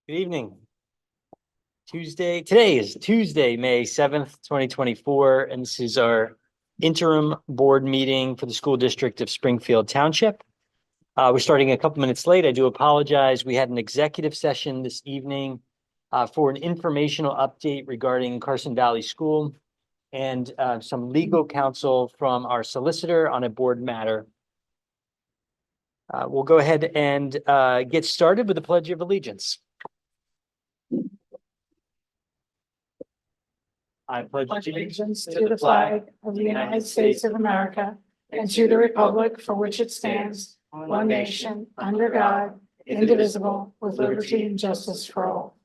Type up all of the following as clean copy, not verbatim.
Good evening. Today is Tuesday, May 7th, 2024, and this is our interim board meeting for the school district of Springfield Township. We're starting a couple minutes late. I do apologize. We had an executive session this evening for an informational update regarding Carson Valley School and some legal counsel from our solicitor on a board matter. We'll go ahead and get started with the Pledge of Allegiance. I pledge allegiance to the flag of the United States of America and to the republic for which it stands, one nation, under God, indivisible, with liberty and justice for all.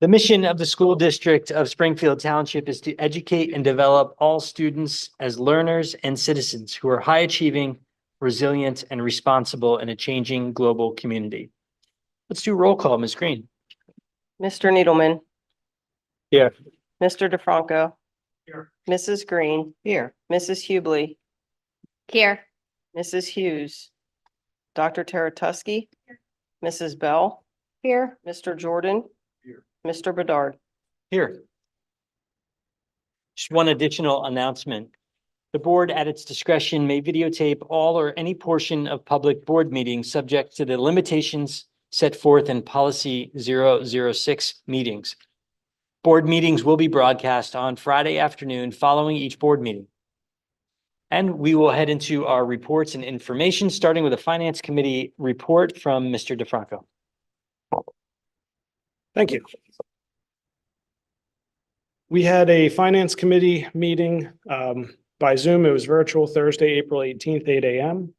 The mission of the school district of Springfield Township is to educate and develop all students as learners and citizens who are high achieving, resilient, and responsible in a changing global community. Let's do roll call, Ms. Green. Mr. Needleman. Here. Mr. DeFranco. Here. Mrs. Green. Here. Mrs. Hubley. Here. Mrs. Hughes. Dr. Taratusky. Mrs. Bell. Here. Mr. Jordan. Here. Mr. Bedard. Here. Just one additional announcement. The board at its discretion may videotape all or any portion of public board meetings subject to the limitations set forth in policy 006 meetings. Board meetings will be broadcast on Friday afternoon following each board meeting. And we will head into our reports and information, starting with a Finance Committee report from Mr. DeFranco. Thank you. We had a Finance Committee meeting by Zoom. It was virtual Thursday, April 18th, 8 a.m.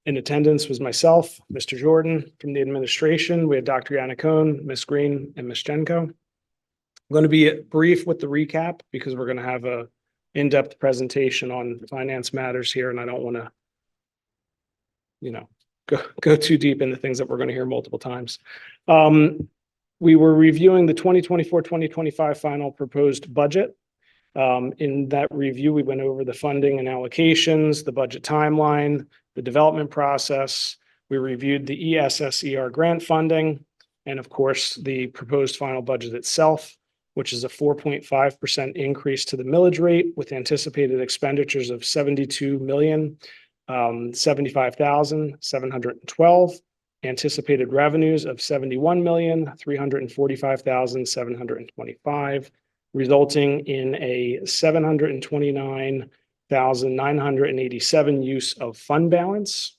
In attendance was myself, Mr. Jordan from the administration. We had Dr. Yannicone, Ms. Green, and Ms. Jenko. I'm going to be brief with the recap because we're going to have a in-depth presentation on finance matters here, and I don't want to, go too deep into things that we're going to hear multiple times. We were reviewing the 2024-2025 final proposed budget. In that review, we went over the funding and allocations, the budget timeline, the development process. We reviewed the ESSER grant funding, and of course, the proposed final budget itself, which is a 4.5% increase to the millage rate with anticipated expenditures of $72,075,712, anticipated revenues of $71,345,725, resulting in a $729,987 use of fund balance.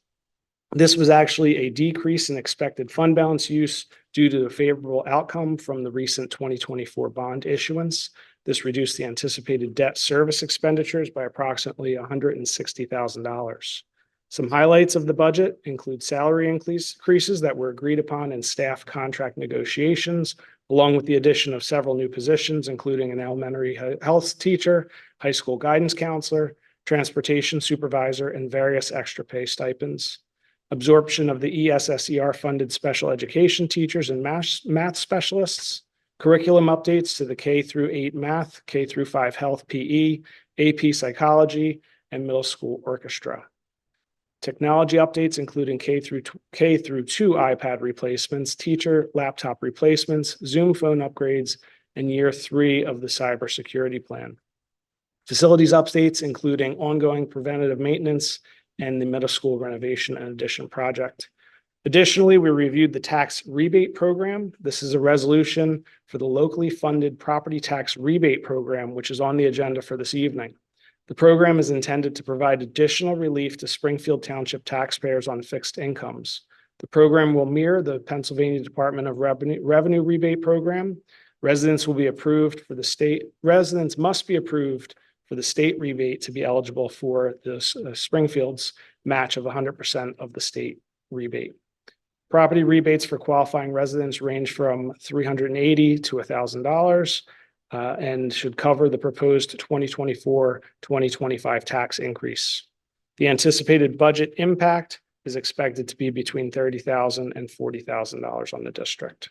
This was actually a decrease in expected fund balance use due to the favorable outcome from the recent 2024 bond issuance. This reduced the anticipated debt service expenditures by approximately $160,000. Some highlights of the budget include salary increases that were agreed upon in staff contract negotiations, along with the addition of several new positions, including an elementary health teacher, high school guidance counselor, transportation supervisor, and various extra pay stipends. Absorption of the ESSER funded special education teachers and math specialists, curriculum updates to the K-8 math, K-5 health PE, AP psychology, and middle school orchestra. Technology updates, including K-2 iPad replacements, teacher laptop replacements, Zoom phone upgrades, and year 3 of the cybersecurity plan. Facilities updates, including ongoing preventative maintenance and the middle school renovation and addition project. Additionally, we reviewed the tax rebate program. This is a resolution for the locally funded property tax rebate program, which is on the agenda for this evening. The program is intended to provide additional relief to Springfield Township taxpayers on fixed incomes. The program will mirror the Pennsylvania Department of Revenue rebate program. Residents must be approved for the state rebate to be eligible for the Springfield's match of 100% of the state rebate. Property rebates for qualifying residents range from $380 to $1,000. And should cover the proposed 2024-2025 tax increase. The anticipated budget impact is expected to be between $30,000 and $40,000 on the district.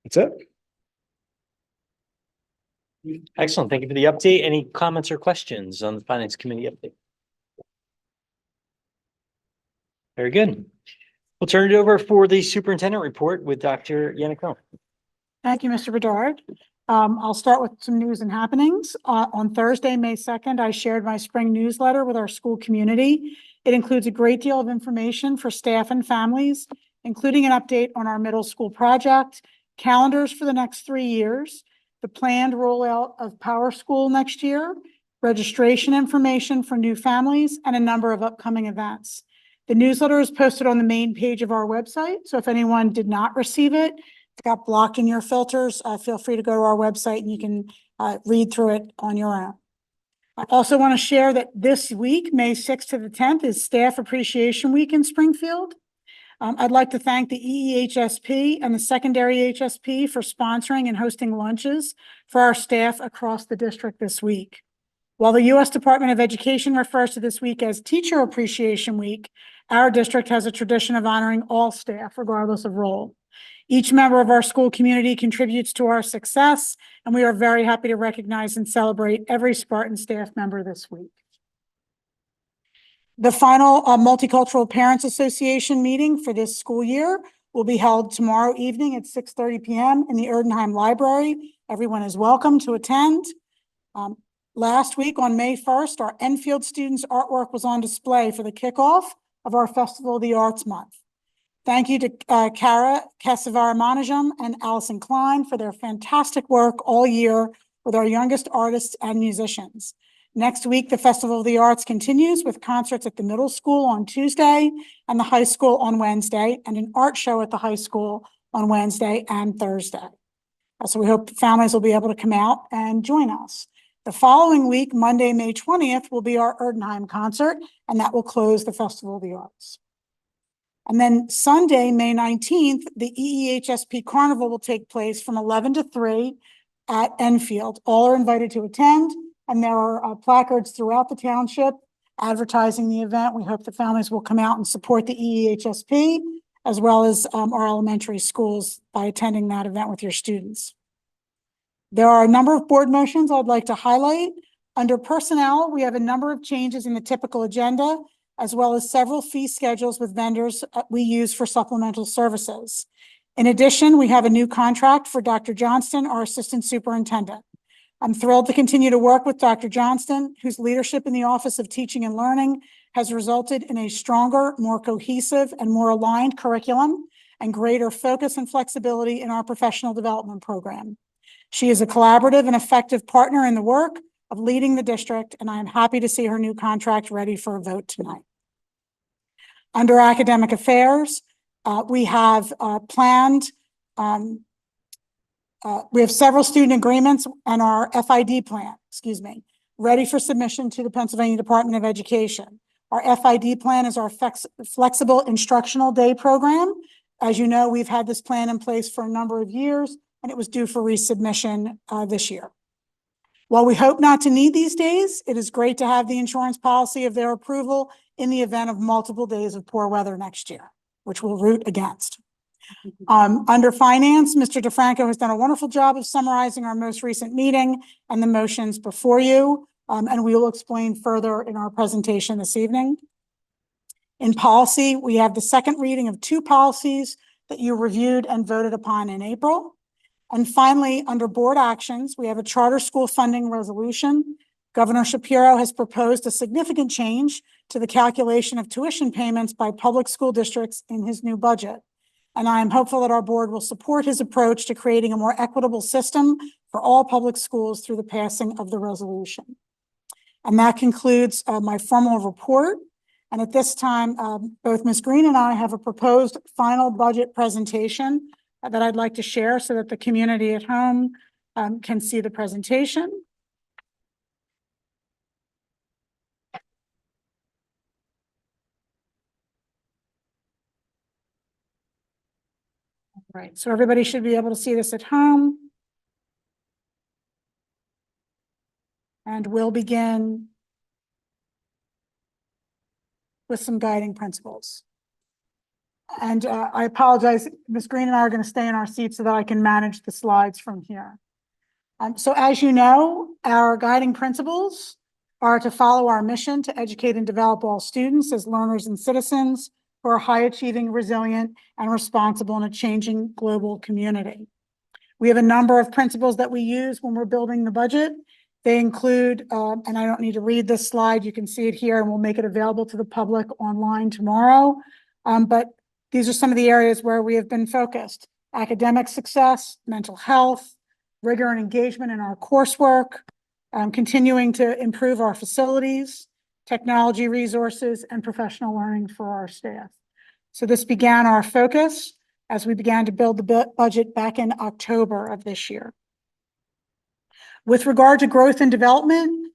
That's it. Excellent. Thank you for the update. Any comments or questions on the Finance Committee update? Very good. We'll turn it over for the superintendent report with Dr. Yannick. Thank you, Mr. Bedard. I'll start with some news and happenings. On Thursday, May 2nd, I shared my spring newsletter with our school community. It includes a great deal of information for staff and families, including an update on our middle school project, calendars for the next 3 years, the planned rollout of Power School next year, registration information for new families, and a number of upcoming events. The newsletter is posted on the main page of our website, so if anyone did not receive it, it's got blocked in your filters, feel free to go to our website and you can read through it on your own. I also want to share that this week, May 6th to the 10th, is Staff Appreciation Week in Springfield. I'd like to thank the EEHSP and the secondary HSP for sponsoring and hosting lunches for our staff across the district this week. While the U.S. Department of Education refers to this week as Teacher Appreciation Week, our district has a tradition of honoring all staff, regardless of role. Each member of our school community contributes to our success, and we are very happy to recognize and celebrate every Spartan staff member this week. The final Multicultural Parents Association meeting for this school year will be held tomorrow evening at 6:30 p.m. in the Erdenheim Library. Everyone is welcome to attend. Last week on May 1st, our Enfield students' artwork was on display for the kickoff of our Festival of the Arts Month. Thank you to Kara Kesavaramanajam and Allison Klein for their fantastic work all year with our youngest artists and musicians. Next week, the Festival of the Arts continues with concerts at the middle school on Tuesday and the high school on Wednesday, and an art show at the high school on Wednesday and Thursday. So we hope families will be able to come out and join us. The following week, Monday, May 20th, will be our Erdenheim concert, and that will close the Festival of the Arts. And then Sunday, May 19th, the EEHSP Carnival will take place from 11 to 3 at Enfield. All are invited to attend, and there are placards throughout the township advertising the event. We hope the families will come out and support the EEHSP, as well as our elementary schools by attending that event with your students. There are a number of board motions I'd like to highlight. Under personnel, we have a number of changes in the typical agenda, as well as several fee schedules with vendors we use for supplemental services. In addition, we have a new contract for Dr. Johnston, our assistant superintendent. I'm thrilled to continue to work with Dr. Johnston, whose leadership in the Office of Teaching and Learning has resulted in a stronger, more cohesive, and more aligned curriculum and greater focus and flexibility in our professional development program. She is a collaborative and effective partner in the work of leading the district, and I am happy to see her new contract ready for a vote tonight. Under academic affairs, we have we have several student agreements and our FID plan, ready for submission to the Pennsylvania Department of Education. Our FID plan is our flexible instructional day program. As you know, we've had this plan in place for a number of years, and it was due for resubmission this year. While we hope not to need these days, it is great to have the insurance policy of their approval in the event of multiple days of poor weather next year, which we'll root against. Under finance, Mr. DeFranco has done a wonderful job of summarizing our most recent meeting and the motions before you, and we will explain further in our presentation this evening. In policy, we have the second reading of 2 policies that you reviewed and voted upon in April. And finally, under board actions, we have a charter school funding resolution. Governor Shapiro has proposed a significant change to the calculation of tuition payments by public school districts in his new budget. And I am hopeful that our board will support his approach to creating a more equitable system for all public schools through the passing of the resolution. And that concludes my formal report. And at this time, both Ms. Green and I have a proposed final budget presentation that I'd like to share so that the community at home can see the presentation. Right, so everybody should be able to see this at home. And we'll begin with some guiding principles. And I apologize, Ms. Green and I are going to stay in our seats so that I can manage the slides from here. So as you know, our guiding principles are to follow our mission to educate and develop all students as learners and citizens who are high achieving, resilient, and responsible in a changing global community. We have a number of principles that we use when we're building the budget. They include, and I don't need to read this slide, you can see it here, and we'll make it available to the public online tomorrow. But these are some of the areas where we have been focused: academic success, mental health, rigor and engagement in our coursework, continuing to improve our facilities, technology resources, and professional learning for our staff. So this began our focus as we began to build the budget back in October of this year. With regard to growth and development,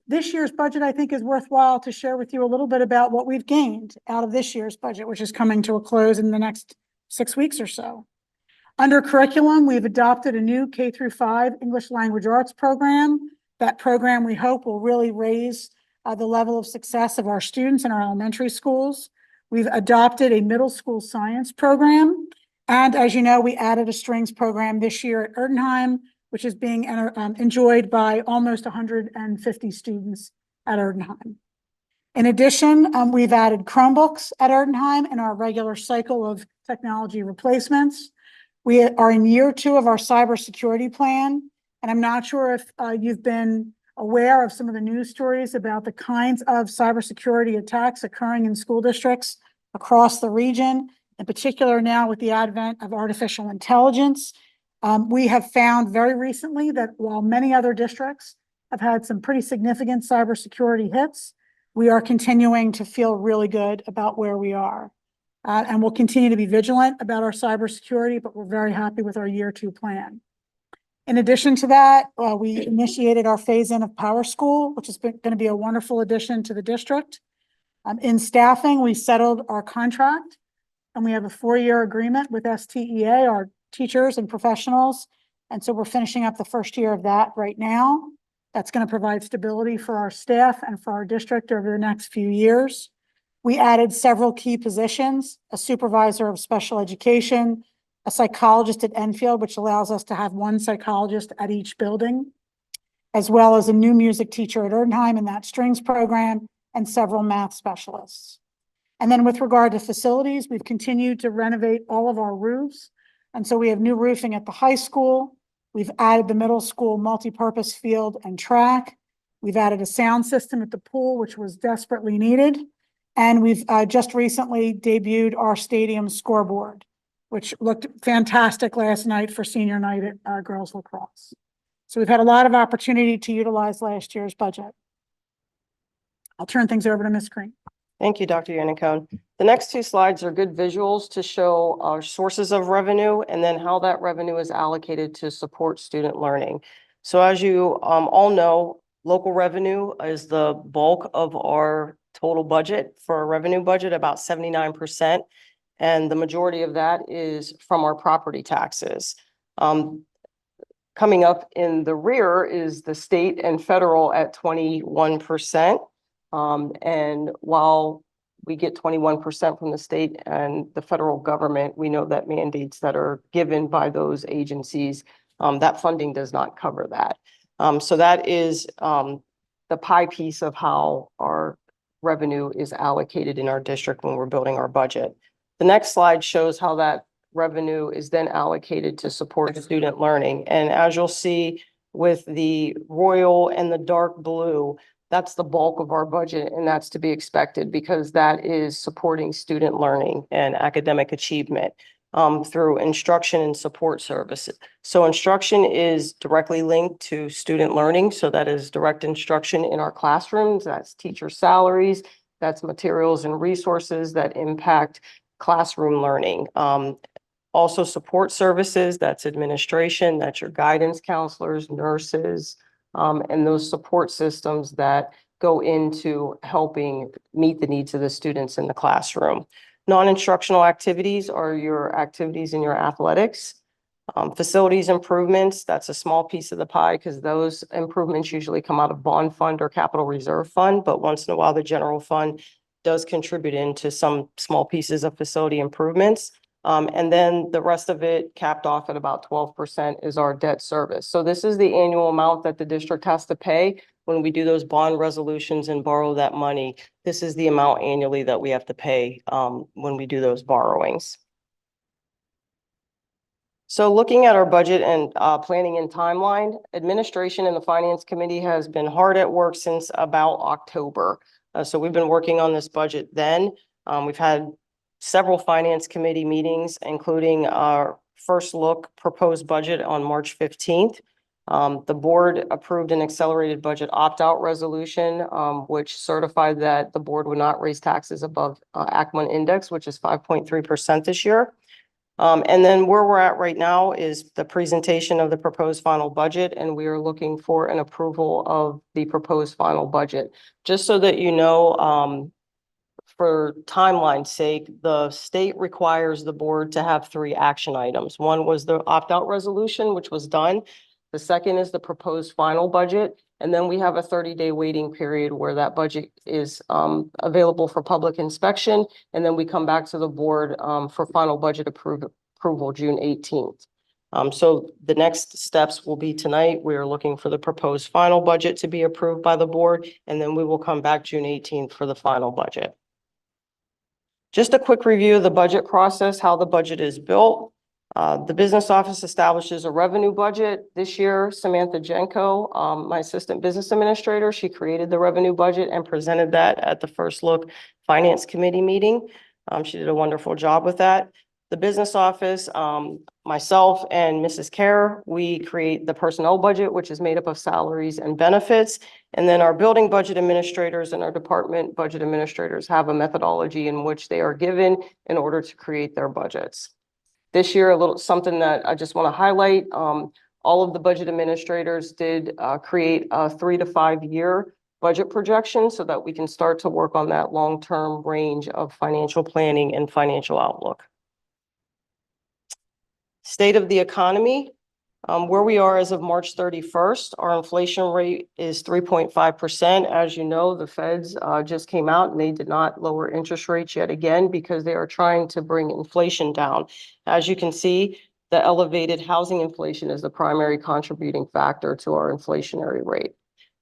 this year's budget, I think, is worthwhile to share with you a little bit about what we've gained out of this year's budget, which is coming to a close in the next 6 weeks or so. Under curriculum, we've adopted a new K-5 English Language Arts program. That program, we hope, will really raise the level of success of our students in our elementary schools. We've adopted a middle school science program. And as you know, we added a strings program this year at Erdenheim, which is being enjoyed by almost 150 students at Erdenheim. In addition, we've added Chromebooks at Erdenheim in our regular cycle of technology replacements. We are in year 2 of our cybersecurity plan, and I'm not sure if you've been aware of some of the news stories about the kinds of cybersecurity attacks occurring in school districts across the region, in particular now with the advent of artificial intelligence. We have found very recently that while many other districts have had some pretty significant cybersecurity hits, we are continuing to feel really good about where we are. And we'll continue to be vigilant about our cybersecurity, but we're very happy with our year 2 plan. In addition to that, we initiated our phase-in of Power School, which is going to be a wonderful addition to the district. In staffing, we settled our contract, and we have a 4-year agreement with STEA, our teachers and professionals. And so we're finishing up the first year of that right now. That's going to provide stability for our staff and for our district over the next few years. We added several key positions: a supervisor of special education, a psychologist at Enfield, which allows us to have 1 psychologist at each building, as well as a new music teacher at Erdenheim in that strings program, and several math specialists. And then with regard to facilities, we've continued to renovate all of our roofs. And so we have new roofing at the high school. We've added the middle school multipurpose field and track. We've added a sound system at the pool, which was desperately needed. And we've just recently debuted our stadium scoreboard, which looked fantastic last night for senior night at girls lacrosse. So we've had a lot of opportunity to utilize last year's budget. I'll turn things over to Ms. Green. Thank you, Dr. Yannicone. The next 2 slides are good visuals to show our sources of revenue and then how that revenue is allocated to support student learning. So as you all know, local revenue is the bulk of our total budget. For our revenue budget, about 79%. And the majority of that is from our property taxes. Coming up in the rear is the state and federal at 21%. And while we get 21% from the state and the federal government, we know that mandates that are given by those agencies, that funding does not cover that. So that is the pie piece of how our revenue is allocated in our district when we're building our budget. The next slide shows how that revenue is then allocated to support student learning. And as you'll see with the royal and the dark blue, that's the bulk of our budget, and that's to be expected because that is supporting student learning and academic achievement through instruction and support services. So instruction is directly linked to student learning. So that is direct instruction in our classrooms. That's teacher salaries. That's materials and resources that impact classroom learning. Also support services, that's administration, that's your guidance counselors, nurses, and those support systems that go into helping meet the needs of the students in the classroom. Non-instructional activities are your activities in your athletics. Facilities improvements, that's a small piece of the pie because those improvements usually come out of bond fund or capital reserve fund, but once in a while the general fund does contribute into some small pieces of facility improvements. And then the rest of it capped off at about 12% is our debt service. So this is the annual amount that the district has to pay when we do those bond resolutions and borrow that money, this is the amount annually that we have to pay when we do those borrowings. So looking at our budget and planning and timeline, administration and the finance committee has been hard at work since about October. So we've been working on this budget then. We've had several finance committee meetings, including our first look proposed budget on March 15th. The board approved an accelerated budget opt-out resolution, which certified that the board would not raise taxes above ACMA index, which is 5.3% this year. And then where we're at right now is the presentation of the proposed final budget, and we are looking for an approval of the proposed final budget. Just so that you know, for timeline's sake, the state requires the board to have 3 action items. One was the opt-out resolution, which was done. The second is the proposed final budget. And then we have a 30-day waiting period where that budget is available for public inspection. And then we come back to the board for final budget approval June 18th. So the next steps will be tonight. We are looking for the proposed final budget to be approved by the board. And then we will come back June 18th for the final budget. Just a quick review of the budget process, how the budget is built. The business office establishes a revenue budget. This year, Samantha Jenko, my assistant business administrator, she created the revenue budget and presented that at the first look finance committee meeting. She did a wonderful job with that. The business office, myself and Mrs. Kerr, we create the personnel budget, which is made up of salaries and benefits. And then our building budget administrators and our department budget administrators have a methodology in which they are given in order to create their budgets. This year, a little something that I just want to highlight, all of the budget administrators did create a 3 to 5 year budget projection so that we can start to work on that long-term range of financial planning and financial outlook. State of the economy, where we are as of March 31st, our inflation rate is 3.5%. As you know, the feds just came out and they did not lower interest rates yet again because they are trying to bring inflation down. As you can see, the elevated housing inflation is the primary contributing factor to our inflationary rate.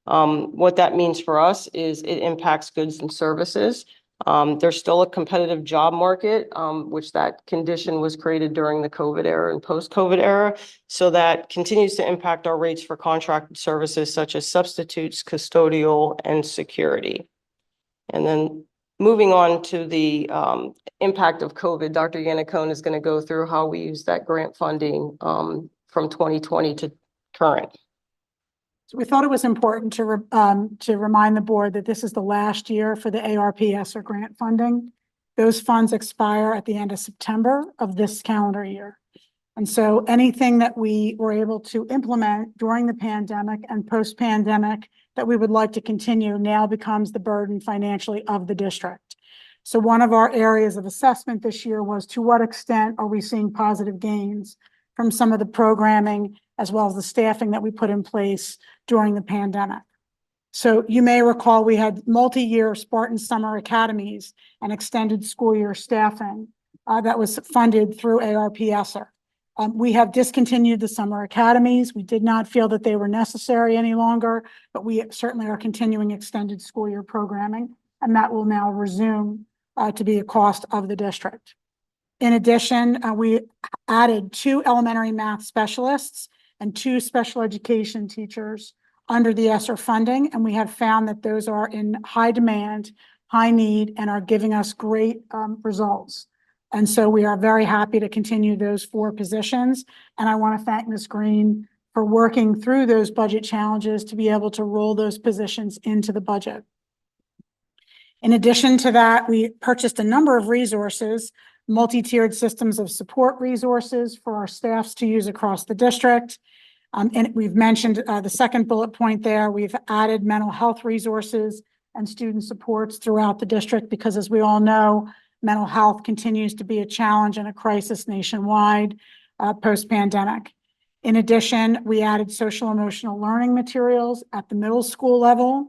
What that means for us is it impacts goods and services. There's still a competitive job market, which that condition was created during the COVID era and post-COVID era. So that continues to impact our rates for contracted services such as substitutes, custodial, and security. And then moving on to the impact of COVID, Dr. Yannicone is going to go through how we use that grant funding from 2020 to current. So we thought it was important to remind the board that this is the last year for the ARP-ESSER grant funding. Those funds expire at the end of September of this calendar year. And so anything that we were able to implement during the pandemic and post-pandemic that we would like to continue now becomes the burden financially of the district. So one of our areas of assessment this year was to what extent are we seeing positive gains from some of the programming as well as the staffing that we put in place during the pandemic. So you may recall we had multi-year Spartan Summer Academies and extended school year staffing that was funded through ARP-ESSER. We have discontinued the summer academies. We did not feel that they were necessary any longer, but we certainly are continuing extended school year programming, and that will now resume to be a cost of the district. In addition, we added 2 elementary math specialists and 2 special education teachers under the ESSER funding, and we have found that those are in high demand, high need, and are giving us great results. And so we are very happy to continue those 4 positions, and I want to thank Ms. Green for working through those budget challenges to be able to roll those positions into the budget. In addition to that, we purchased a number of resources, multi-tiered systems of support resources for our staffs to use across the district. And we've mentioned the second bullet point there. We've added mental health resources and student supports throughout the district because, as we all know, mental health continues to be a challenge and a crisis nationwide post-pandemic. In addition, we added social emotional learning materials at the middle school level,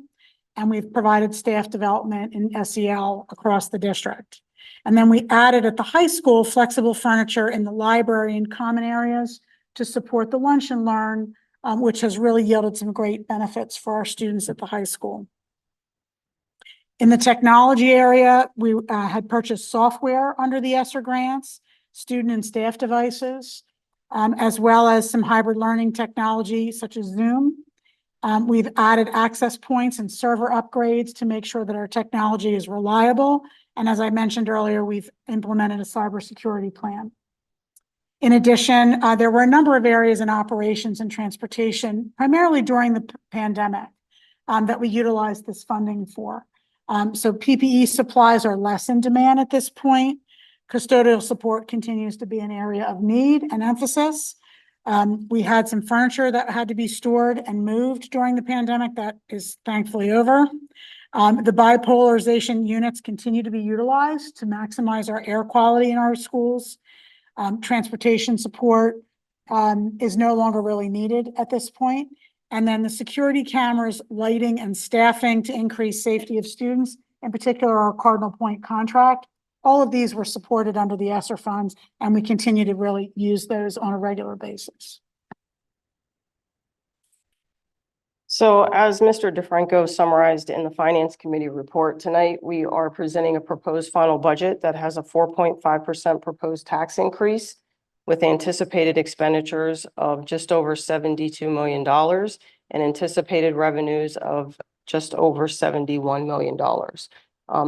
and we've provided staff development in SEL across the district. And then we added at the high school flexible furniture in the library and common areas to support the lunch and learn which has really yielded some great benefits for our students at the high school. In the technology area, we had purchased software under the ESSER grants, student and staff devices, as well as some hybrid learning technology such as Zoom. We've added access points and server upgrades to make sure that our technology is reliable. And as I mentioned earlier, we've implemented a cybersecurity plan. In addition, there were a number of areas in operations and transportation, primarily during the pandemic, that we utilized this funding for. So PPE supplies are less in demand at this point. Custodial support continues to be an area of need and emphasis. We had some furniture that had to be stored and moved during the pandemic. That is thankfully over. The bipolarization units continue to be utilized to maximize our air quality in our schools. Transportation support is no longer really needed at this point. And then the security cameras, lighting, and staffing to increase safety of students, in particular our Cardinal Point contract. All of these were supported under the ESSER funds, and we continue to really use those on a regular basis. So as Mr. DeFranco summarized in the Finance Committee report, tonight we are presenting a proposed final budget that has a 4.5% proposed tax increase with anticipated expenditures of just over $72 million and anticipated revenues of just over $71 million.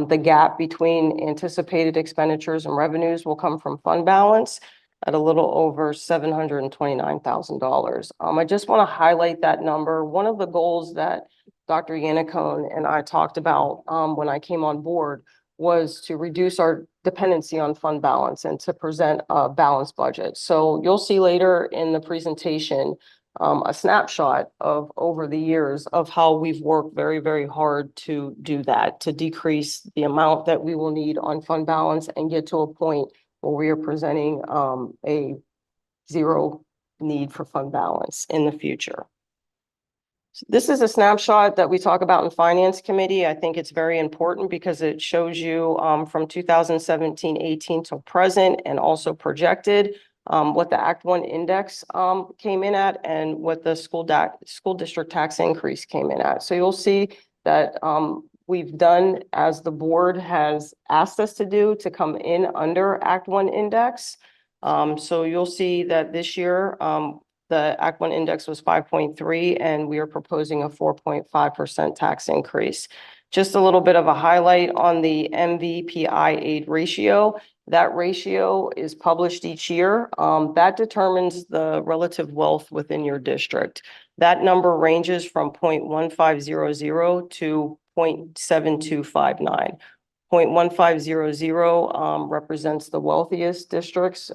The gap between anticipated expenditures and revenues will come from fund balance at a little over $729,000. I just want to highlight that number. One of the goals that Dr. Yannicone and I talked about when I came on board was to reduce our dependency on fund balance and to present a balanced budget. So you'll see later in the presentation a snapshot of over the years of how we've worked very, very hard to do that, to decrease the amount that we will need on fund balance and get to a point where we are presenting a zero need for fund balance in the future. So this is a snapshot that we talk about in Finance Committee. I think it's very important because it shows you from 2017-18 till present and also projected what the Act 1 index came in at and what the school district tax increase came in at. So you'll see that we've done as the board has asked us to do to come in under Act 1 index. So you'll see that this year the Act 1 index was 5.3 and we are proposing a 4.5% tax increase. Just a little bit of a highlight on the MVPI aid ratio. That ratio is published each year. That determines the relative wealth within your district. That number ranges from 0.1500 to 0.7259. 0.1500 represents the wealthiest districts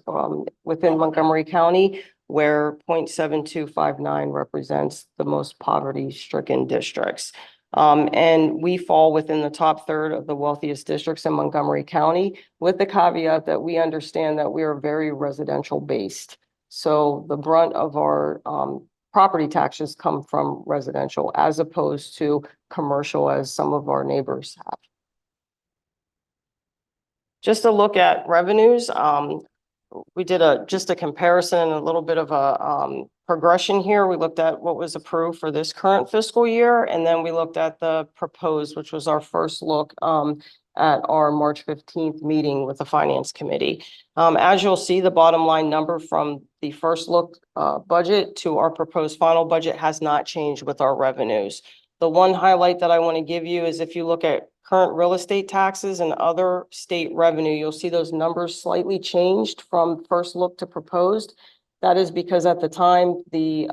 within Montgomery County, where 0.7259 represents the most poverty-stricken districts. And we fall within the top third of the wealthiest districts in Montgomery County, with the caveat that we understand that we are very residential based. So the brunt of our property taxes come from residential as opposed to commercial, as some of our neighbors have. Just a look at revenues. We did just a comparison and a little bit of a progression here. We looked at what was approved for this current fiscal year, and then we looked at the proposed, which was our first look at our March 15th meeting with the Finance Committee. As you'll see, the bottom line number from the first look budget to our proposed final budget has not changed with our revenues. The one highlight that I want to give you is if you look at current real estate taxes and other state revenue, you'll see those numbers slightly changed from first look to proposed. That is because at the time, the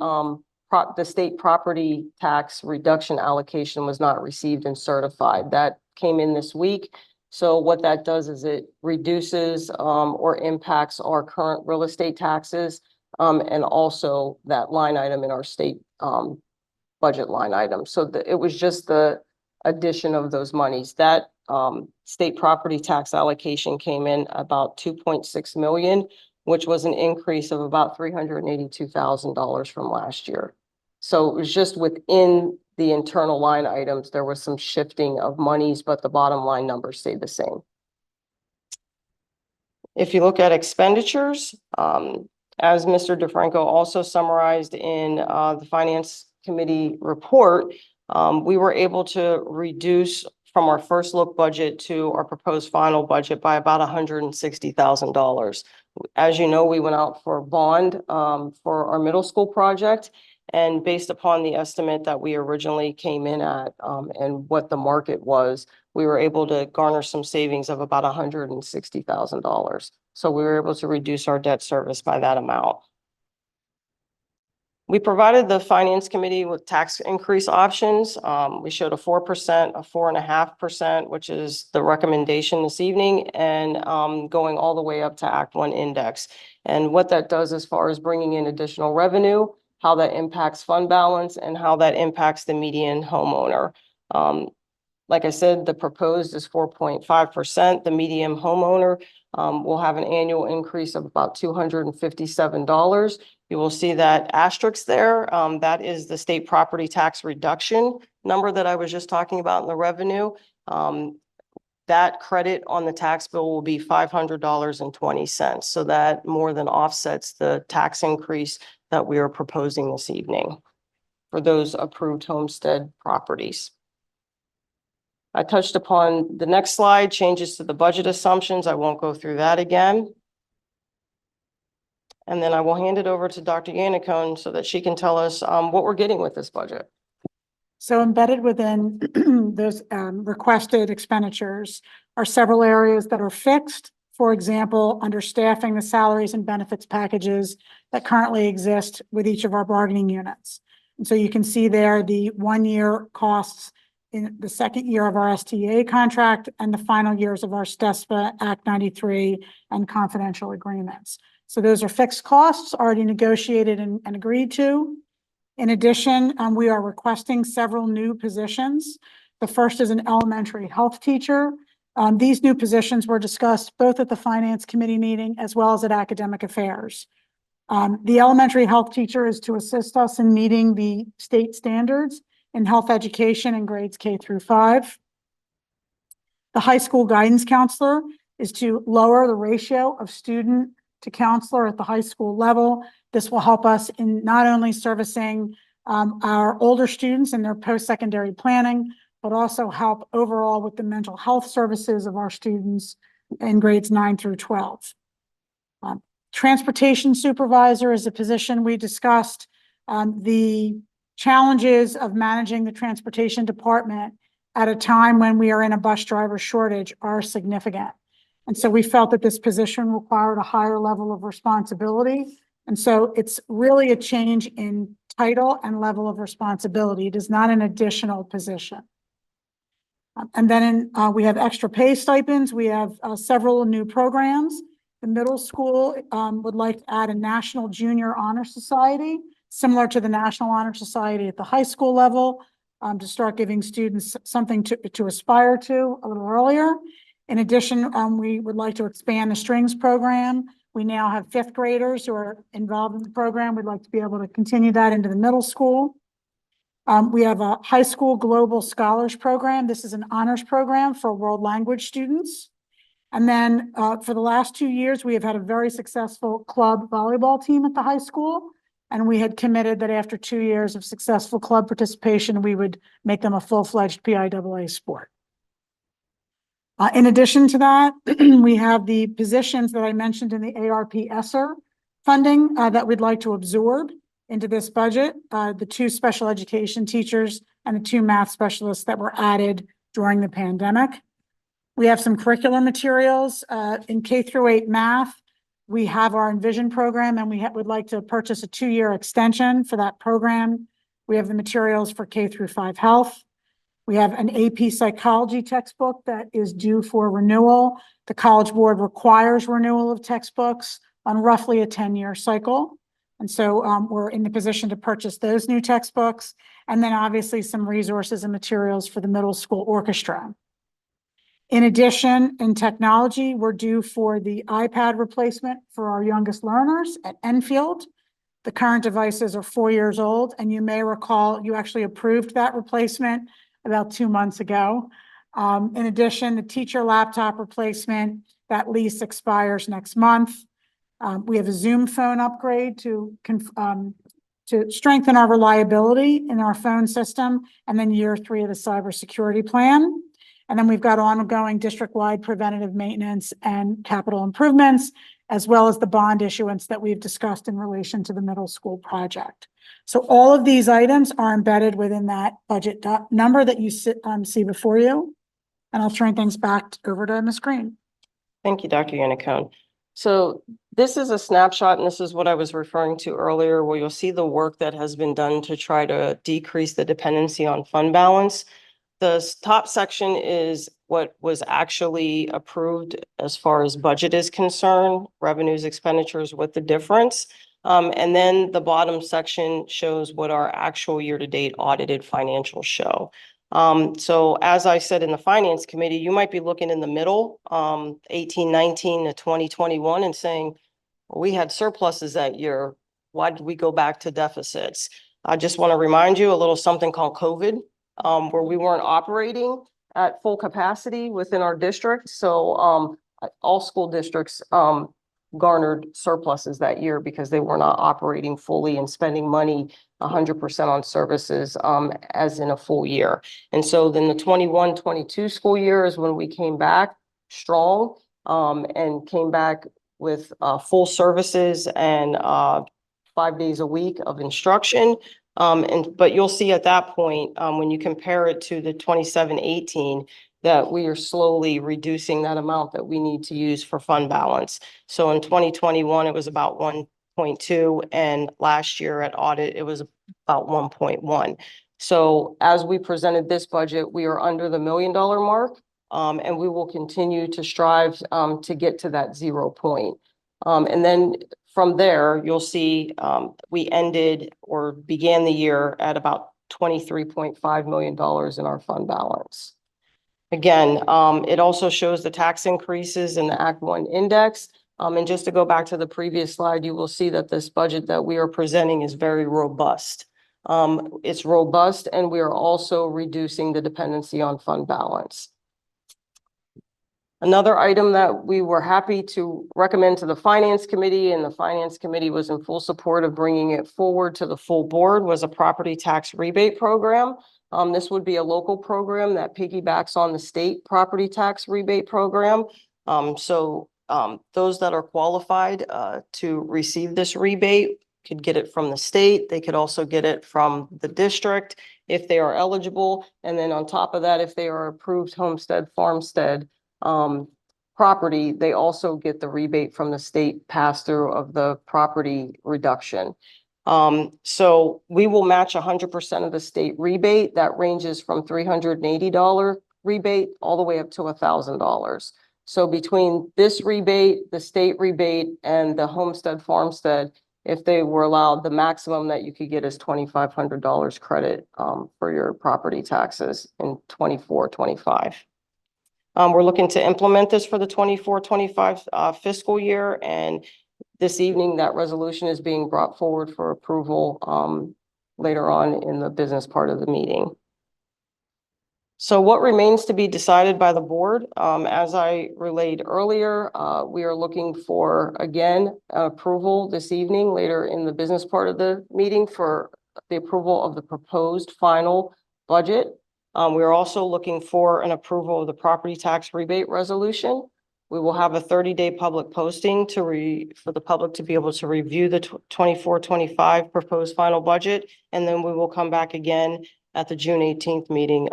state property tax reduction allocation was not received and certified. That came in this week. So what that does is it reduces or impacts our current real estate taxes and also that line item in our state budget line item. So it was just the addition of those monies. That state property tax allocation came in about 2.6 million, which was an increase of about $382,000 from last year. So it was just within the internal line items, there was some shifting of monies, but the bottom line numbers stayed the same. If you look at expenditures, As Mr. DeFranco also summarized in the Finance Committee report, we were able to reduce from our first look budget to our proposed final budget by about $160,000. As you know, we went out for a bond for our middle school project. And based upon the estimate that we originally came in at and what the market was, we were able to garner some savings of about $160,000. So we were able to reduce our debt service by that amount. We provided the Finance Committee with tax increase options. We showed a 4%, a 4.5%, which is the recommendation this evening, and going all the way up to Act 1 index. And what that does as far as bringing in additional revenue, how that impacts fund balance, and how that impacts the median homeowner. Like I said, the proposed is 4.5%. The median homeowner will have an annual increase of about $257. You will see that asterisk there. That is the state property tax reduction number that I was just talking about in the revenue. That credit on the tax bill will be $500.20. So that more than offsets the tax increase that we are proposing this evening for those approved homestead properties. I touched upon the next slide, changes to the budget assumptions. I won't go through that again. And then I will hand it over to Dr. Yannicone so that she can tell us what we're getting with this budget. So embedded within those requested expenditures are several areas that are fixed. For example, understaffing the salaries and benefits packages that currently exist with each of our bargaining units. And so you can see there the 1-year costs in the second year of our STA contract and the final years of our SDST Act 93 and confidential agreements. So those are fixed costs already negotiated and agreed to. In addition, we are requesting several new positions. The first is an elementary health teacher. These new positions were discussed both at the Finance Committee meeting as well as at Academic Affairs. The elementary health teacher is to assist us in meeting the state standards in health education in grades K through 5. The high school guidance counselor is to lower the ratio of student to counselor at the high school level. This will help us in not only servicing our older students in their post-secondary planning, but also help overall with the mental health services of our students in grades 9 through 12. Transportation supervisor is a position we discussed. The challenges of managing the transportation department at a time when we are in a bus driver shortage are significant. And so we felt that this position required a higher level of responsibility. And so it's really a change in title and level of responsibility. It is not an additional position. And then we have extra pay stipends. We have several new programs. The middle school would like to add a National Junior Honor Society, similar to the National Honor Society at the high school level, to start giving students something to aspire to a little earlier. In addition, we would like to expand the strings program. We now have 5th graders who are involved in the program. We'd like to be able to continue that into the middle school. We have a high school global scholars program. This is an honors program for world language students. And then for the last 2 years, we have had a very successful club volleyball team at the high school. And we had committed that after 2 years of successful club participation, we would make them a full-fledged PIAA sport. In addition to that, we have the positions that I mentioned in the ARP ESSER funding that we'd like to absorb into this budget, the 2 special education teachers and the 2 math specialists that were added during the pandemic. We have some curriculum materials in K through 8 math. We have our Envision program, and we would like to purchase a 2-year extension for that program. We have the materials for K through 5 health. We have an AP psychology textbook that is due for renewal. The College Board requires renewal of textbooks on roughly a 10-year cycle. And so we're in the position to purchase those new textbooks, and then obviously some resources and materials for the middle school orchestra. In addition, in technology, we're due for the iPad replacement for our youngest learners at Enfield. The current devices are 4 years old, and you may recall you actually approved that replacement about 2 months ago. In addition, the teacher laptop replacement, that lease expires next month. We have a Zoom phone upgrade to strengthen our reliability in our phone system, and then year 3 of the cybersecurity plan. And then we've got ongoing district-wide preventative maintenance and capital improvements, as well as the bond issuance that we've discussed in relation to the middle school project. So all of these items are embedded within that budget number that you see before you. And I'll turn things back over to Ms. Green. Thank you, Dr. Yannicone. So this is a snapshot, and this is what I was referring to earlier, where you'll see the work that has been done to try to decrease the dependency on fund balance. The top section is what was actually approved as far as budget is concerned, revenues, expenditures, with the difference. And then the bottom section shows what our actual year-to-date audited financials show. So as I said in the finance committee, you might be looking in the middle, 18-19 to 2021, and saying, well, we had surpluses that year. Why did we go back to deficits? I just want to remind you a little something called COVID, where we weren't operating at full capacity within our district. So all school districts garnered surpluses that year because they were not operating fully and spending money 100% on services as in a full year. And so then the 21-22 school year is when we came back strong and came back with full services and 5 days a week of instruction. But you'll see at that point, when you compare it to the 27-18, that we are slowly reducing that amount that we need to use for fund balance. So in 2021, it was about 1.2, and last year at audit, it was about 1.1. So as we presented this budget, we are under the $1 million mark, and we will continue to strive to get to that 0 point. And then from there, you'll see we ended or began the year at about $23.5 million in our fund balance. Again, it also shows the tax increases in the Act 1 index. And just to go back to the previous slide, you will see that this budget that we are presenting is very robust. It's robust, and we are also reducing the dependency on fund balance. Another item that we were happy to recommend to the Finance Committee, and the Finance Committee was in full support of bringing it forward to the full board, was a property tax rebate program. This would be a local program that piggybacks on the state property tax rebate program. Those that are qualified to receive this rebate could get it from the state. They could also get it from the district if they are eligible. And then on top of that, if they are approved homestead, farmstead property, they also get the rebate from the state pass-through of the property reduction. So we will match 100% of the state rebate. That ranges from $380 rebate all the way up to $1,000. So between this rebate, the state rebate, and the homestead farmstead, if they were allowed, the maximum that you could get is $2,500 credit for your property taxes in 24-25. We're looking to implement this for the 24-25 fiscal year, and this evening that resolution is being brought forward for approval later on in the business part of the meeting. So what remains to be decided by the board? As I relayed earlier, we are looking for, again, approval this evening later in the business part of the meeting for the approval of the proposed final budget. We're also looking for an approval of the property tax rebate resolution. We will have a 30-day public posting for the public to be able to review the 24-25 proposed final budget. And then we will come back again at the June 18th meeting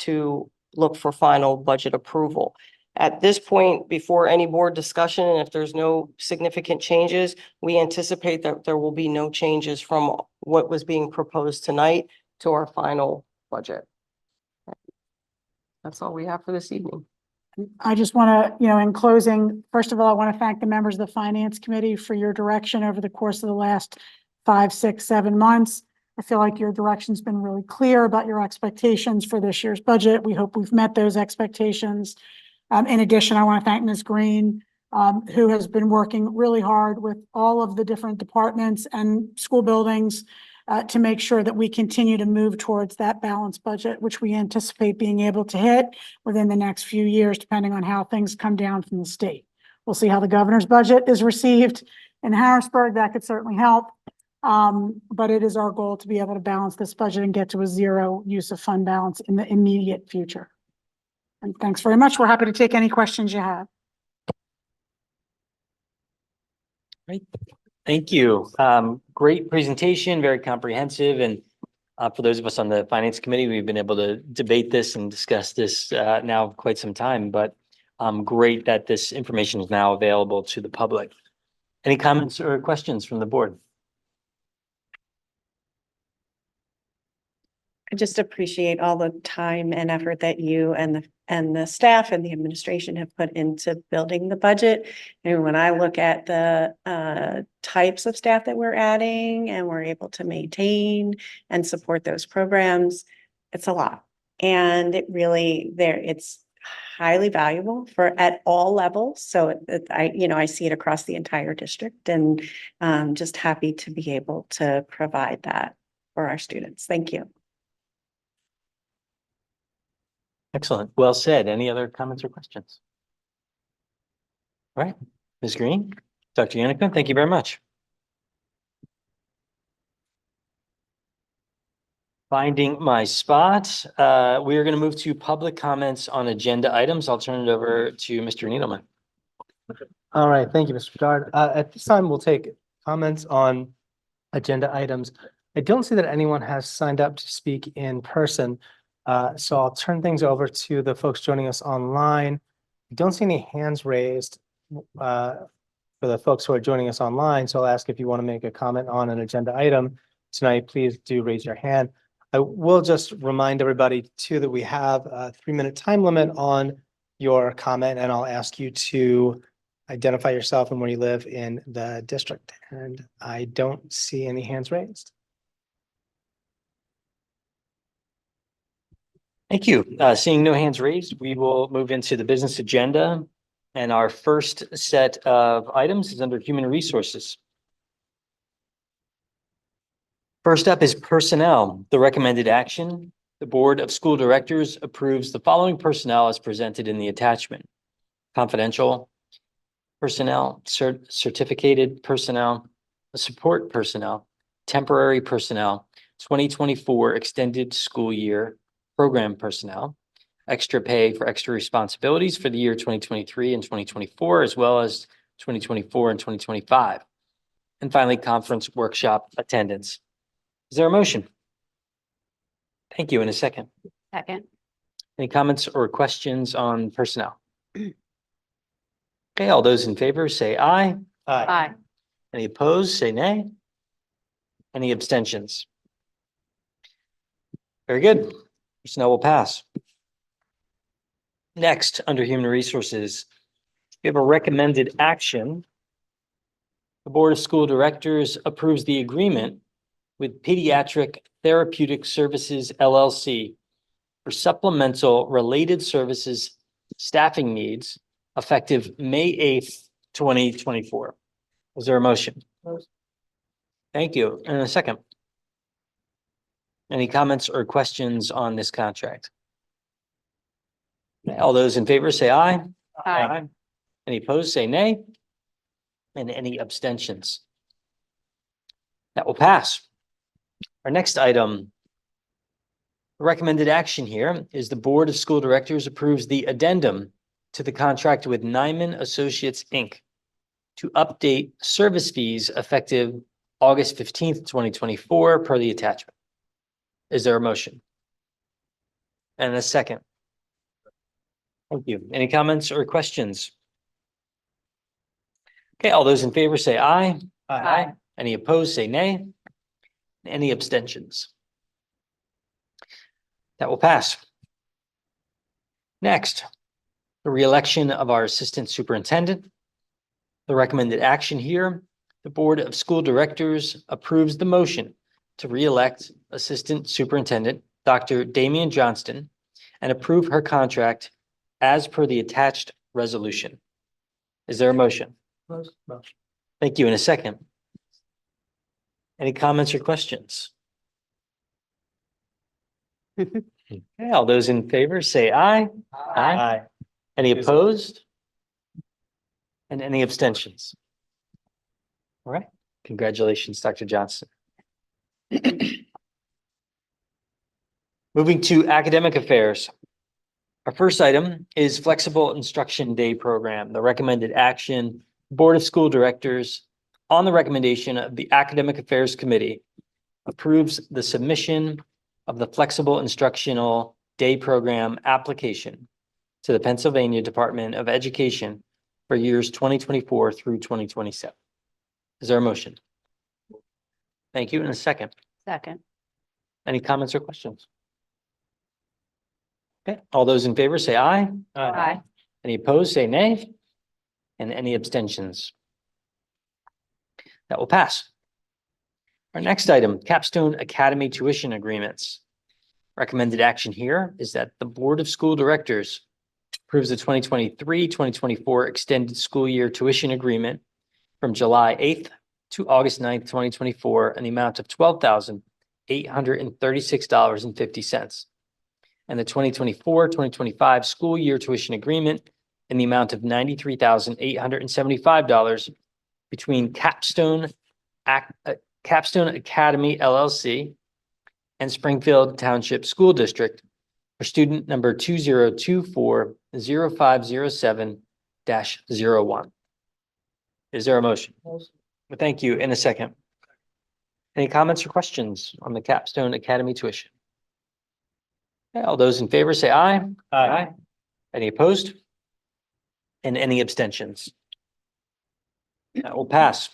to look for final budget approval. At this point, before any board discussion, and if there's no significant changes, we anticipate that there will be no changes from what was being proposed tonight to our final budget. That's all we have for this evening. I just want to, in closing, first of all, I want to thank the members of the Finance Committee for your direction over the course of the last 5, 6, 7 months. I feel like your direction's been really clear about your expectations for this year's budget. We hope we've met those expectations. In addition, I want to thank Ms. Green, who has been working really hard with all of the different departments and school buildings to make sure that we continue to move towards that balanced budget, which we anticipate being able to hit within the next few years, depending on how things come down from the state. We'll see how the governor's budget is received in Harrisburg. That could certainly help. But it is our goal to be able to balance this budget and get to a zero use of fund balance in the immediate future. And thanks very much. We're happy to take any questions you have. Thank you. Great presentation, very comprehensive. And for those of us on the finance committee, we've been able to debate this and discuss this now quite some time, but great that this information is now available to the public. Any comments or questions from the board? I just appreciate all the time and effort that you and the staff and the administration have put into building the budget. And when I look at the types of staff that we're adding and we're able to maintain and support those programs, it's a lot. And it's highly valuable at all levels. So I see it across the entire district, and just happy to be able to provide that for our students. Thank you. Excellent. Well said. Any other comments or questions? All right, Ms. Green, Dr. Yannicka, thank you very much. Finding my spot. We are going to move to public comments on agenda items. I'll turn it over to Mr. Needleman. All right, thank you, Mr. Bedard. At this time, we'll take comments on agenda items. I don't see that anyone has signed up to speak in person. So I'll turn things over to the folks joining us online. I don't see any hands raised for the folks who are joining us online. So I'll ask if you want to make a comment on an agenda item tonight, please do raise your hand. I will just remind everybody too that we have a 3-minute time limit on your comment, and I'll ask you to identify yourself and where you live in the district. And I don't see any hands raised. Thank you. Seeing no hands raised, we will move into the business agenda. And our first set of items is under human resources. First up is personnel. The recommended action. The Board of School Directors approves the following personnel as presented in the attachment: confidential personnel, certificated personnel, support personnel, temporary personnel, 2024 extended school year program personnel, extra pay for extra responsibilities for the year 2023 and 2024, as well as 2024 and 2025. And finally, conference workshop attendance. Is there a motion? Thank you. In a second. Second. Any comments or questions on personnel? Okay, all those in favor say aye. Aye. Any opposed, say nay. Any abstentions? Very good. Personnel will pass. Next, under human resources, we have a recommended action. The Board of School Directors approves the agreement with Pediatric Therapeutic Services LLC for supplemental related services staffing needs effective May 8th, 2024. Is there a motion? Thank you. And a second. Any comments or questions on this contract? All those in favor say aye. Aye. Any opposed, say nay. And any abstentions? That will pass. Our next item, recommended action here is the Board of School Directors approves the addendum to the contract with Nyman Associates, Inc. to update service fees effective August 15th, 2024 per the attachment. Is there a motion? And a second. Thank you. Any comments or questions? Okay, all those in favor say aye. Aye. Any opposed, say nay. Any abstentions? That will pass. Next, the reelection of our Assistant Superintendent. The recommended action here, the Board of School Directors approves the motion to reelect Assistant Superintendent Dr. Damian Johnston and approve her contract as per the attached resolution. Is there a motion? Motion. Thank you. In a second. Any comments or questions? Okay, all those in favor say aye. Any opposed? And any abstentions? All right, congratulations, Dr. Johnson. Moving to academic affairs. Our first item is Flexible Instruction Day Program. The recommended action, Board of School Directors, on the recommendation of the Academic Affairs Committee, approves the submission of the Flexible Instructional Day Program application to the Pennsylvania Department of Education for years 2024 through 2027. Is there a motion? Thank you. And a second. Second. Any comments or questions? Okay, all those in favor say aye. Aye. Any opposed, say nay. And any abstentions? That will pass. Our next item, Capstone Academy tuition agreements. Recommended action here is that the Board of School Directors approves the 2023-2024 extended school year tuition agreement from July 8th to August 9th, 2024, in the amount of $12,836.50. And the 2024-2025 school year tuition agreement in the amount of $93,875 between Capstone Academy LLC and Springfield Township School District for student number 2024-0507-01. Is there a motion? Thank you. In a second. Any comments or questions on the Capstone Academy tuition? Okay, all those in favor say aye. Aye. Any opposed? And any abstentions? That will pass.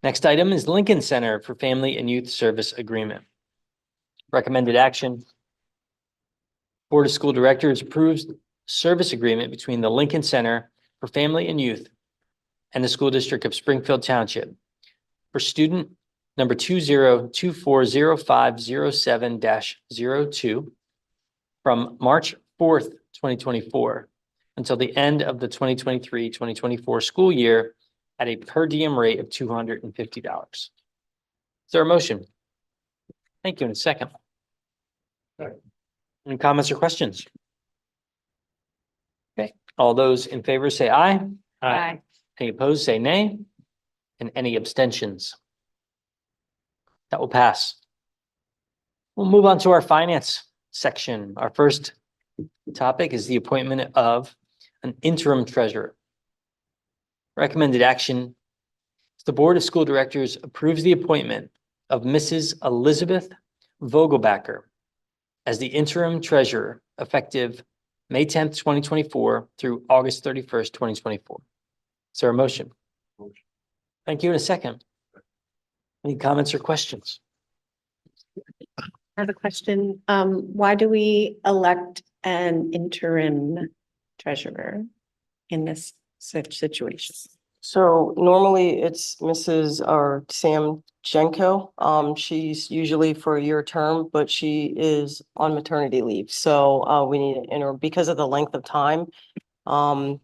Next item is Lincoln Center for Family and Youth Service Agreement. Recommended action. Board of School Directors approves service agreement between the Lincoln Center for Family and Youth and the School District of Springfield Township for student number 2024-0507-02 from March 4th, 2024 until the end of the 2023-2024 school year at a per diem rate of $250. Is there a motion? Thank you. In a second. Any comments or questions? Okay, all those in favor say aye. Aye. Any opposed, say nay. And any abstentions? That will pass. We'll move on to our finance section. Our first topic is the appointment of an interim treasurer. Recommended action. The Board of School Directors approves the appointment of Mrs. Elizabeth Vogelbacker as the interim treasurer effective May 10th, 2024 through August 31st, 2024. Is there a motion? Thank you. In a second. Any comments or questions? I have a question. Why do we elect an interim treasurer in this such situation? So normally it's Mrs. or Sam Jenko. She's usually for a year term, but she is on maternity leave. So we need an interim because of the length of time.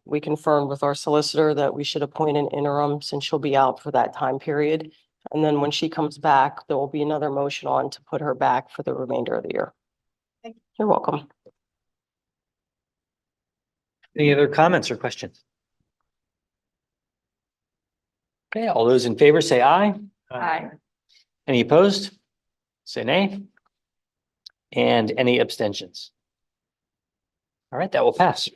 We confirmed with our solicitor that we should appoint an interim since she'll be out for that time period. And then when she comes back, there will be another motion on to put her back for the remainder of the year. You're welcome. Any other comments or questions? Okay, all those in favor say aye. Aye. Any opposed? Say nay. And any abstentions? All right, that will pass.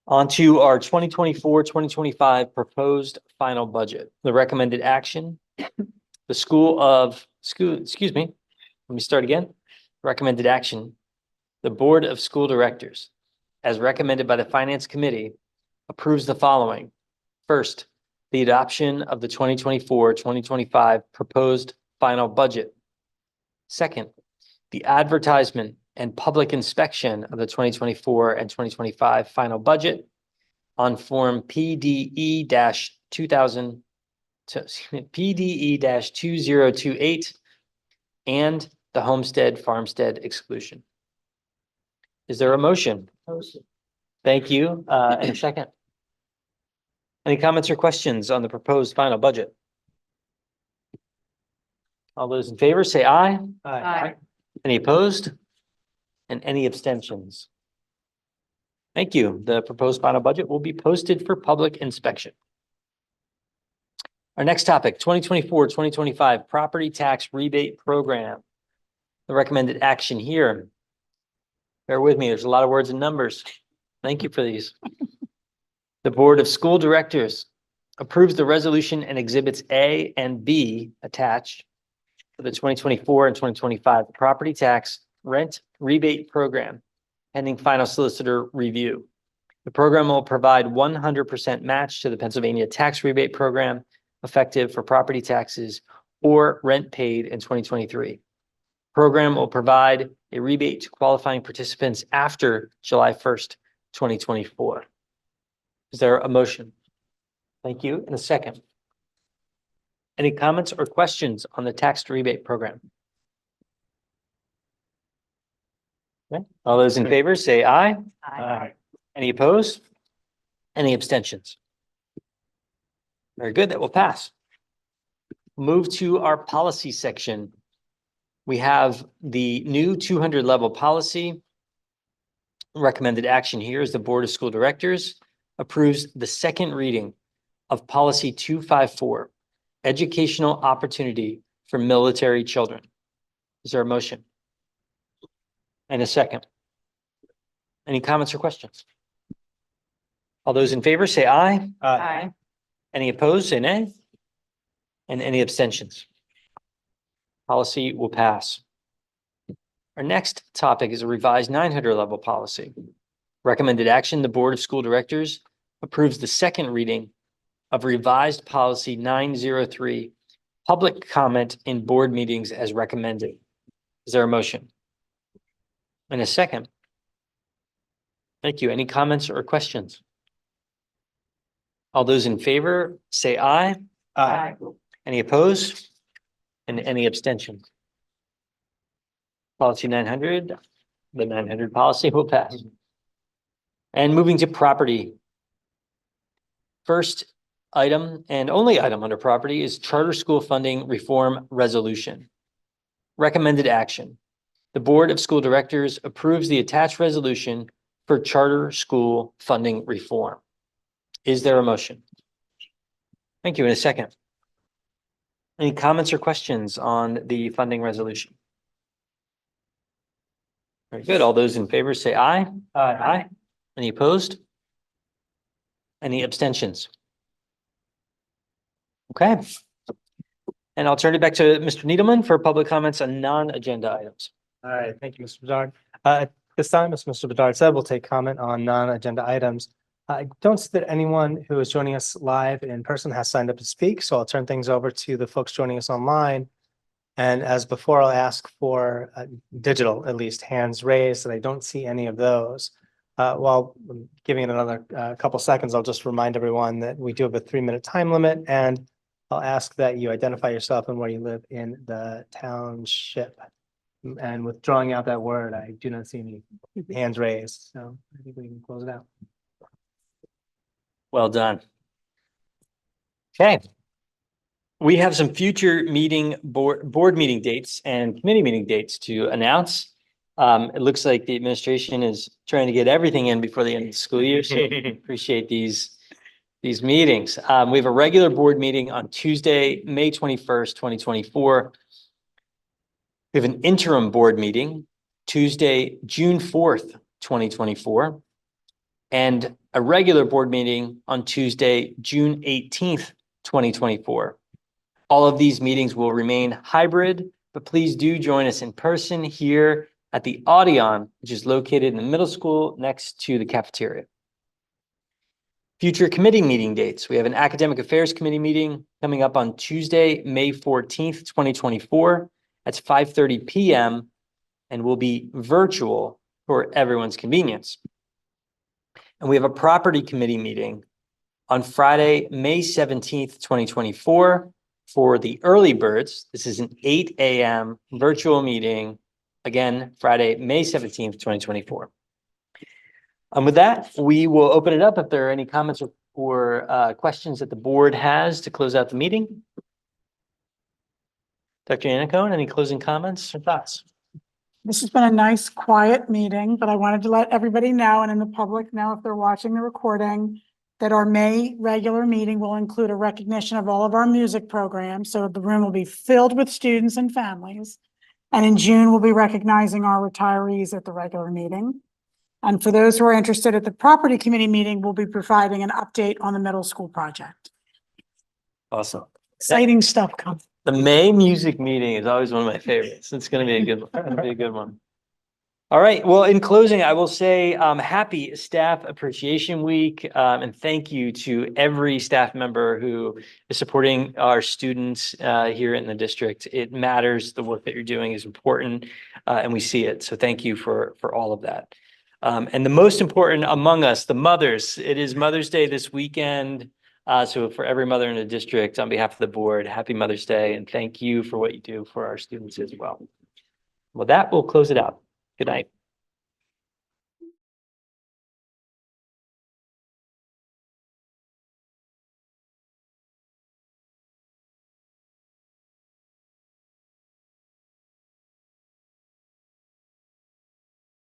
On to our 2024-2025 proposed final budget. The recommended action, excuse me, let me start again. Recommended action, the Board of School Directors, as recommended by the Finance Committee, approves the following. First, the adoption of the 2024-2025 proposed final budget. Second, the advertisement and public inspection of the 2024 and 2025 final budget on Form PDE-2028 and the homestead farmstead exclusion. Is there a motion? Motion. Thank you. And a second. Any comments or questions on the proposed final budget? All those in favor say aye. Aye. Any opposed? And any abstentions? Thank you. The proposed final budget will be posted for public inspection. Our next topic, 2024-2025 property tax rebate program. The recommended action here. Bear with me, there's a lot of words and numbers. Thank you for these. The Board of School Directors approves the resolution and exhibits A and B attached for the 2024 and 2025 property tax rent rebate program, pending final solicitor review. The program will provide 100% match to the Pennsylvania tax rebate program effective for property taxes or rent paid in 2023. Program will provide a rebate to qualifying participants after July 1st, 2024. Is there a motion? Thank you. And a second. Any comments or questions on the tax rebate program? Okay. All those in favor say aye. Aye. Any opposed? Any abstentions? Very good, that will pass. Move to our policy section. We have the new 200 level policy. Recommended action here is the Board of School Directors approves the second reading of policy 254, educational opportunity for military children. Is there a motion? And a second. Any comments or questions? All those in favor say aye. Aye. Any opposed, say nay. And any abstentions? Policy will pass. Our next topic is a revised 900 level policy. Recommended action, the Board of School Directors approves the second reading of revised policy 903, public comment in board meetings as recommended. Is there a motion? And a second. Thank you. Any comments or questions? All those in favor say aye. Aye. Any opposed? And any abstentions? Policy 900, the 900 policy will pass. And moving to property. First item and only item under property is charter school funding reform resolution. Recommended action. The Board of School Directors approves the attached resolution for charter school funding reform. Is there a motion? Thank you. In a second. Any comments or questions on the funding resolution? Very good. All those in favor say aye. Aye. Any opposed? Any abstentions? Okay. And I'll turn it back to Mr. Needleman for public comments on non-agenda items. All right, thank you, Mr. Bedard. At this time, as Mr. Bedard said, we'll take comment on non-agenda items. I don't see that anyone who is joining us live in person has signed up to speak, so I'll turn things over to the folks joining us online. And as before, I'll ask for digital, at least, hands raised, and I don't see any of those. While giving it another couple seconds, I'll just remind everyone that we do have a 3-minute time limit, and I'll ask that you identify yourself and where you live in the township. And with drawing out that word, I do not see any hands raised, so I think we can close it out. Well done. Okay. We have some future board meeting dates and committee meeting dates to announce. It looks like the administration is trying to get everything in before the end of the school year, so appreciate these meetings. We have a regular board meeting on Tuesday, May 21st, 2024. We have an interim board meeting Tuesday, June 4th, 2024, and a regular board meeting on Tuesday, June 18th, 2024. All of these meetings will remain hybrid, but please do join us in person here at the Audion, which is located in the middle school next to the cafeteria. Future committee meeting dates. We have an Academic Affairs Committee meeting coming up on Tuesday, May 14th, 2024. That's 5:30 p.m. and will be virtual for everyone's convenience. And we have a Property Committee meeting on Friday, May 17th, 2024 for the early birds. This is an 8 a.m. virtual meeting. Again, Friday, May 17th, 2024. And with that, we will open it up if there are any comments or questions that the board has to close out the meeting. Dr. Yannicone, any closing comments or thoughts? This has been a nice, quiet meeting, but I wanted to let everybody know and in the public know if they're watching the recording that our May regular meeting will include a recognition of all of our music programs. So the room will be filled with students and families. And in June, we'll be recognizing our retirees at the regular meeting. And for those who are interested at the property committee meeting, we'll be providing an update on the middle school project. Awesome. Exciting stuff coming. The May music meeting is always one of my favorites. It's gonna be a good one. It's gonna be a good one. All right. Well, in closing, I will say, happy Staff Appreciation Week. And thank you to every staff member who is supporting our students, here in the district. It matters. The work that you're doing is important, and we see it. So thank you for all of that. And the most important among us, the mothers, it is Mother's Day this weekend. So for every mother in the district, on behalf of the board, happy Mother's Day, and thank you for what you do for our students as well. Well, that will close it out. Good night.